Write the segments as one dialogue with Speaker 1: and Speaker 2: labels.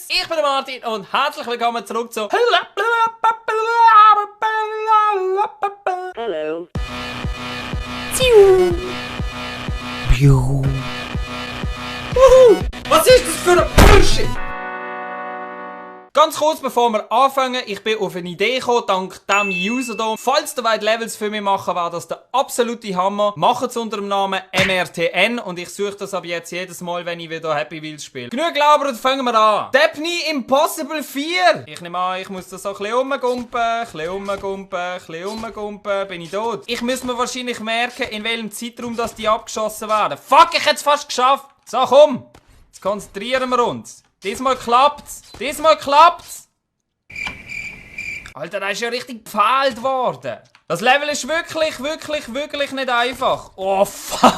Speaker 1: Leute, ich bin der Martin und herzlich willkommen zurück zu...
Speaker 2: Hallo.
Speaker 1: Was ist das für ein Bullshit? Ganz kurz bevor wir anfangen, ich bin auf eine Idee gekommen, dank dem User hier. Falls ihr wollt Levels für mich machen, wäre das der absolute Hammer. Macht es unter dem Namen MRTN und ich suche das ab jetzt jedes Mal, wenn ich wieder Happy Wheels spiele. Genug gelabert, fangen wir an. Stepney Impossible 4. Ich nehme an, ich muss das so ein bisschen umgumpen, bin ich tot. Ich muss mir wahrscheinlich merken, in welchem Zeitraum das die abgeschossen werden. Fuck, ich hätte es fast geschafft. So, komm. Jetzt konzentrieren wir uns. Diesmal klappt's! Diesmal klappt's! Alter, da ist ja richtig gepfählt worden. Das Level ist wirklich nicht einfach. Oh, fuck!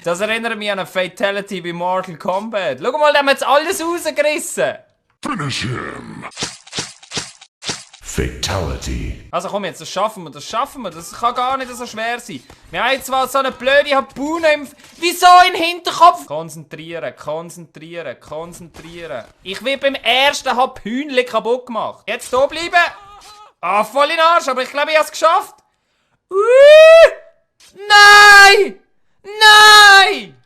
Speaker 1: Das erinnert mich an eine Fatality bei Mortal Kombat. Schau mal, da haben wir jetzt alles rausgerissen.
Speaker 3: Finish him. Fatality.
Speaker 1: Also komm jetzt, das schaffen wir. Das kann gar nicht so schwer sein. Wir haben zwar so eine blöde Harpune im... Wieso in den Hinterkopf? Konzentrieren. Ich will beim ersten Harpünchen kaputt gemacht. Jetzt hier bleiben. Ah, voll in den Arsch, aber ich glaube, ich habe es geschafft. Nein! Nein!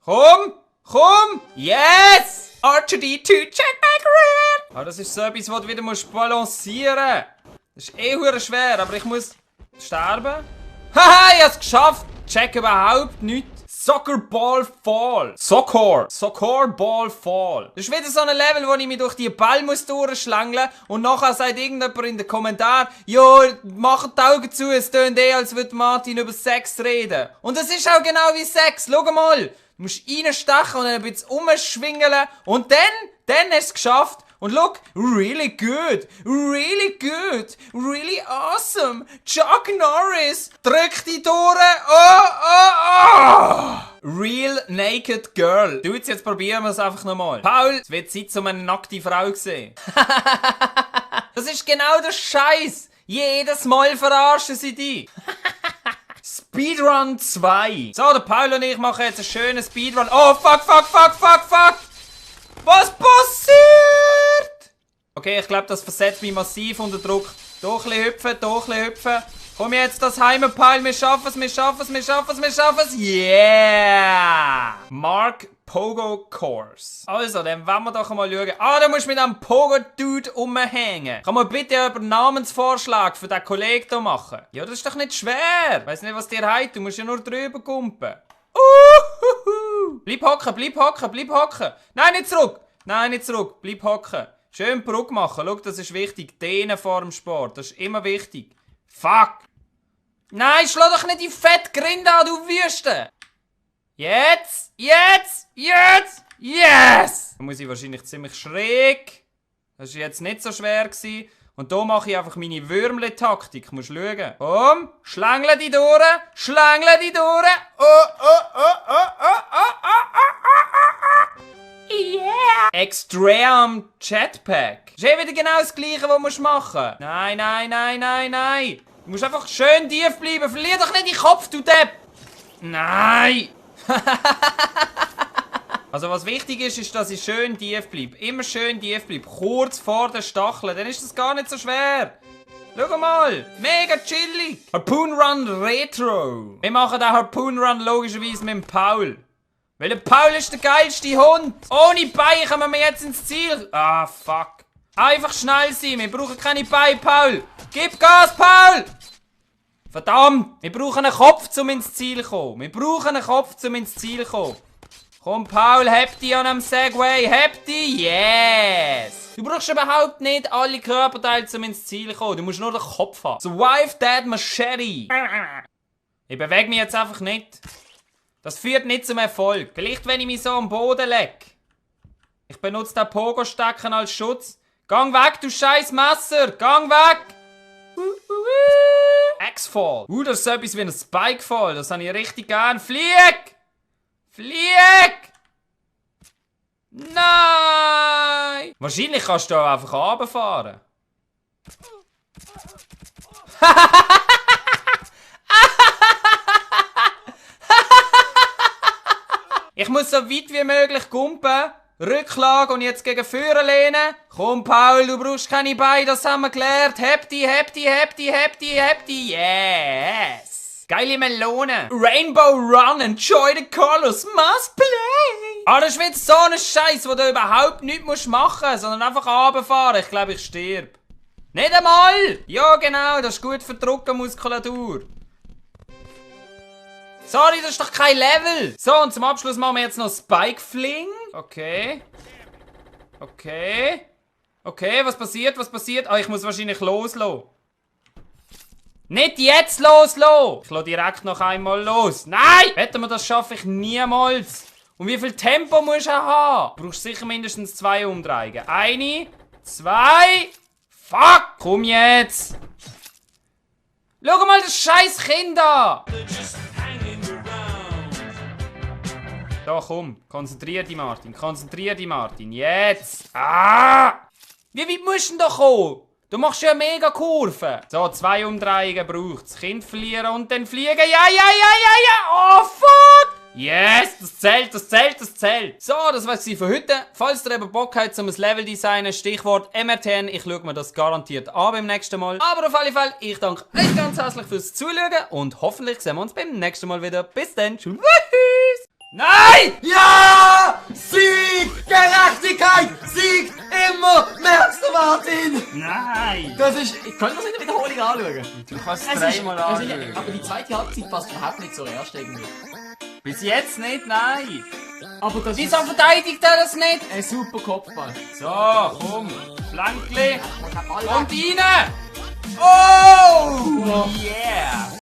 Speaker 1: Komm! Yes! R2D2, check back around! Ah, das ist so etwas, was du wieder balancieren musst. Das ist hure schwer, aber ich muss sterben. Haha, ich hab's geschafft! Check überhaupt nichts. Soccer Ball Fall. Soccer Ball Fall. Das ist wieder so ein Level, wo ich mich durch die Ball muss durchschlängeln und nachher sagt irgendjemand in den Kommentaren, jo, macht die Augen zu, es tönt als würde Martin über Sex reden. Und das ist auch genau wie Sex. Schau mal. Du musst reinstechen und dann ein bisschen umschwingeln und dann hast du es geschafft. Und look, really good, really awesome. Chuck Norris, drück die Tore, oh. Real naked girl. Du, jetzt probieren wir es einfach nochmal. Paul, es wird Zeit, um eine nackte Frau zu sehen. Das ist genau der Scheiß. Jedes Mal verarschen sie dich. Speedrun 2. So, der Paul und ich machen jetzt einen schönen Speedrun. Oh, fuck. Was passiert? Okay, ich glaube, das versetzt mich massiv unter Druck. Doch ein bisschen hüpfen. Komm jetzt, das Heime, Paul. Wir schaffen es. Yeah! Mark Pogo Course. Also, dann wollen wir doch mal schauen. Ah, da musst du mit einem Pogo-Dude rumhängen. Kann man bitte einen Namensvorschlag für den Kollegen hier machen? Ja, das ist doch nicht schwer. Weiss nicht, was dir heißt. Du musst ja nur drüber kumpen. Bleib hocken. Nein, nicht zurück. Bleib hocken. Schön Brücke machen. Schau, das ist wichtig. Dehnen vor dem Sport. Das ist immer wichtig. Fuck. Nein, schlag doch nicht die fette Grinde an, du Wüste. Jetzt! Yes! Da muss ich wahrscheinlich ziemlich schräg. Das war jetzt nicht so schwer gewesen. Und da mache ich einfach meine Würmle-Taktik. Musst schauen. Komm, schlängle die durch. Yeah! Extreme Jetpack. Das ist wieder genau das Gleiche, was du machen musst. Nein. Du musst einfach schön tief bleiben. Verlier doch nicht den Kopf, du Depp. Nein. Also was wichtig ist, dass ich schön tief bleibe. Immer schön tief bleibe. Kurz vor den Stacheln. Dann ist das gar nicht so schwer. Schau mal. Mega chillig. Harpoon Run Retro. Wir machen den Harpoon Run logischerweise mit dem Paul. Weil der Paul ist der geilste Hund. Ohne Beine kommen wir jetzt ins Ziel. Ah, fuck. Einfach schnell sein. Wir brauchen keine Beine, Paul. Gib Gas, Paul. Verdammt. Wir brauchen einen Kopf, um ins Ziel zu kommen. Komm, Paul, heb die an einem Segway. Yes. Du brauchst überhaupt nicht alle Körperteile, um ins Ziel zu kommen. Du musst nur den Kopf haben. Survive that machete. Ich bewege mich jetzt einfach nicht. Das führt nicht zum Erfolg. Vielleicht, wenn ich mich so am Boden lege. Ich benutze den Pogo-Stecken als Schutz. Gang weg, du scheiß Messer! Gang weg! X-Fall. Das ist so etwas wie ein Spike-Fall. Das habe ich richtig gern. Flieg! Nein! Wahrscheinlich kannst du auch einfach runterfahren. Ich muss so weit wie möglich gumpen. Rücklage und jetzt gegen vorne lehnen. Komm, Paul, du brauchst keine Beine, das haben wir gelernt. Heb die. Yes! Geile Melone. Rainbow Run, enjoy the colors, must play. Ah, das ist jetzt so ein Scheiß, wo du überhaupt nichts machen musst, sondern einfach runterfahren. Ich glaube, ich sterbe. Nicht einmal! Ja, genau, das ist gut für die Rückenmuskulatur. Sorry, das ist doch kein Level. So, und zum Abschluss machen wir jetzt noch Spike Fling. Okay, was passiert? Ah, ich muss wahrscheinlich loslassen. Nicht jetzt loslassen! Ich lasse direkt noch einmal los. Nein! Wetten wir, das schaffe ich niemals. Und wie viel Tempo musst du haben? Du brauchst sicher mindestens 2 Umdrehungen. 1, 2... Fuck! Komm jetzt! Schau mal das scheiß Kind an! So, komm. Konzentrier dich, Martin. Jetzt! Ah! Wie weit musst du denn da kommen? Du machst ja mega Kurven. So, 2 Umdrehungen braucht's. Kind verlieren und dann fliegen. Ja! Oh, fuck! Yes! Das zählt. So, das war's für heute. Falls ihr eben Bock habt, um ein Level designen, Stichwort MRTN, ich schaue mir das garantiert an beim nächsten Mal. Aber auf alle Fälle, ich danke euch ganz herzlich fürs Zuschauen und hoffentlich sehen wir uns beim nächsten Mal wieder. Bis dann. Tschüss! Nein!
Speaker 2: Ja! Sieg! Gerechtigkeit! Sieg! Immer! Merkst du, Martin?
Speaker 1: Nein!
Speaker 2: Das ist... Ich könnte das in der Wiederholung anschauen.
Speaker 1: Du kannst
Speaker 2: Es ist-
Speaker 1: dreimal
Speaker 2: es ist-
Speaker 1: anschauen.
Speaker 2: Aber die zweite Halbzeit passt überhaupt nicht zur ersten irgendwie.
Speaker 1: Bis jetzt nicht, nein!
Speaker 2: Aber das
Speaker 1: Wieso verteidigt er das nicht?
Speaker 2: ein super Kopfball.
Speaker 1: So, komm, Flankli,
Speaker 2: Und der Ball
Speaker 1: und rein! Oh! Yeah!